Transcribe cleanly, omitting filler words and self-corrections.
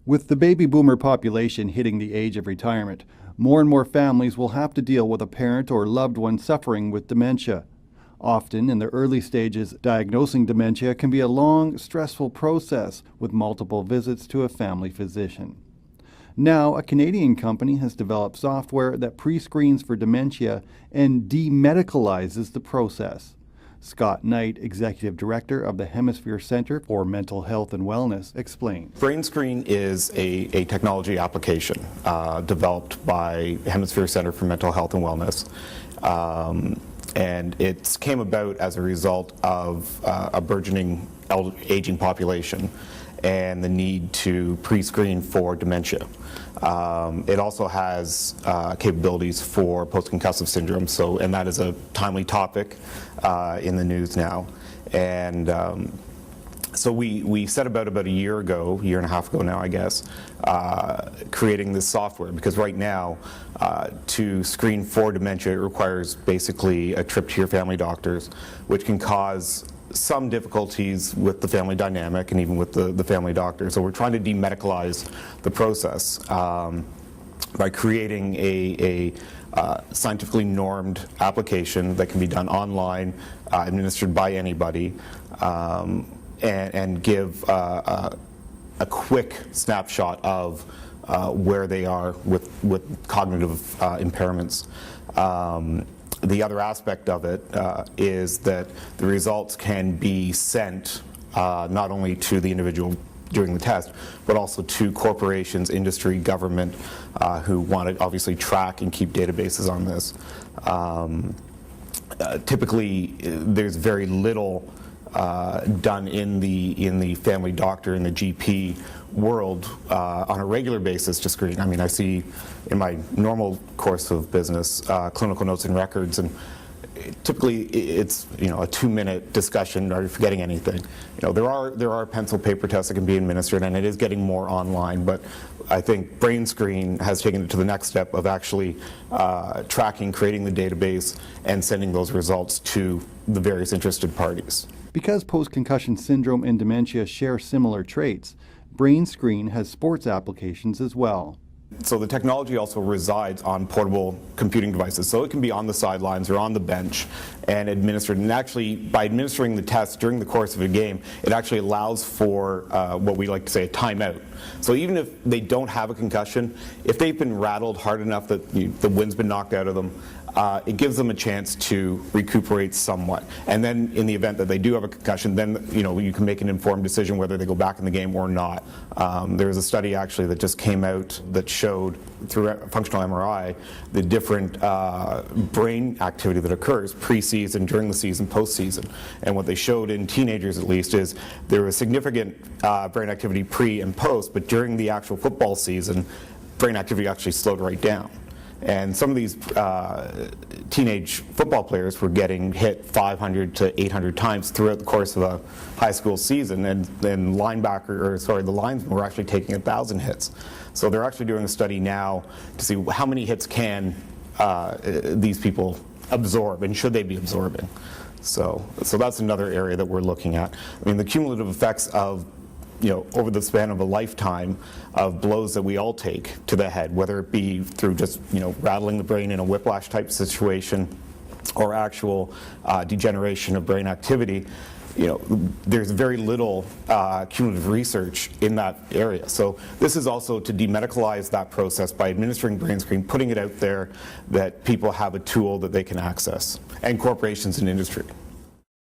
With the baby boomer population hitting the age of retirement, more and more families will have to deal with a parent or loved one suffering with dementia. Often, in the early stages, diagnosing dementia can be a long, stressful process with multiple visits to a family physician. Now, a Canadian company has developed software that pre-screens for dementia and de-medicalizes the process. Scott Knight, Executive Director of the Hemisphere Centre for Mental Health and Wellness, explains. BrainScreen is a technology application developed by Hemisphere Centre for Mental Health and Wellness. And it came about as a result of a burgeoning aging population and the need to pre-screen for dementia. It also has capabilities for post-concussive syndrome, and that is a timely topic in the news now. And so we set about a year and a half ago now, I guess, creating this software, because right now to screen for dementia it requires basically a trip to your family doctors, which can cause some difficulties with the family dynamic and even with the family doctor. So we're trying to de-medicalize the process by creating a scientifically normed application that can be done online, administered by anybody, and give a quick snapshot of where they are with cognitive impairments. The other aspect of it is that the results can be sent not only to the individual during the test, but also to corporations, industry, government, who want to obviously track and keep databases on this. Typically, there's very little done in the family doctor and the GP world on a regular basis to screen. I mean, I see in my normal course of business clinical notes and records, and typically it's a 2-minute discussion. Are you forgetting anything? There are pencil paper tests that can be administered, and it is getting more online. But I think BrainScreen has taken it to the next step of actually tracking, creating the database, and sending those results to the various interested parties. Because post-concussion syndrome and dementia share similar traits, BrainScreen has sports applications as well. So the technology also resides on portable computing devices, so it can be on the sidelines or on the bench and administered. And actually, by administering the test during the course of a game, it actually allows for what we like to say a timeout. So even if they don't have a concussion, if they've been rattled hard enough that the wind's been knocked out of them, it gives them a chance to recuperate somewhat. And then in the event that they do have a concussion, then you can make an informed decision whether they go back in the game or not. There was a study actually that just came out that showed through a functional MRI the different brain activity that occurs pre-season, during the season, post-season. And what they showed in teenagers at least is there was significant brain activity pre and post, but during the actual football season, brain activity actually slowed right down. And some of these teenage football players were getting hit 500 to 800 times throughout the course of a high school season, and the linesmen were actually taking 1,000 hits. So they're actually doing a study now to see how many hits can these people absorb, and should they be absorbing. So that's another area that we're looking at. I mean, the cumulative effects of over the span of a lifetime of blows that we all take to the head, whether it be through just rattling the brain in a whiplash type situation or actual degeneration of brain activity, there's very little cumulative research in that area. So this is also to de-medicalize that process by administering BrainScreen, putting it out there that people have a tool that they can access, and corporations and industry.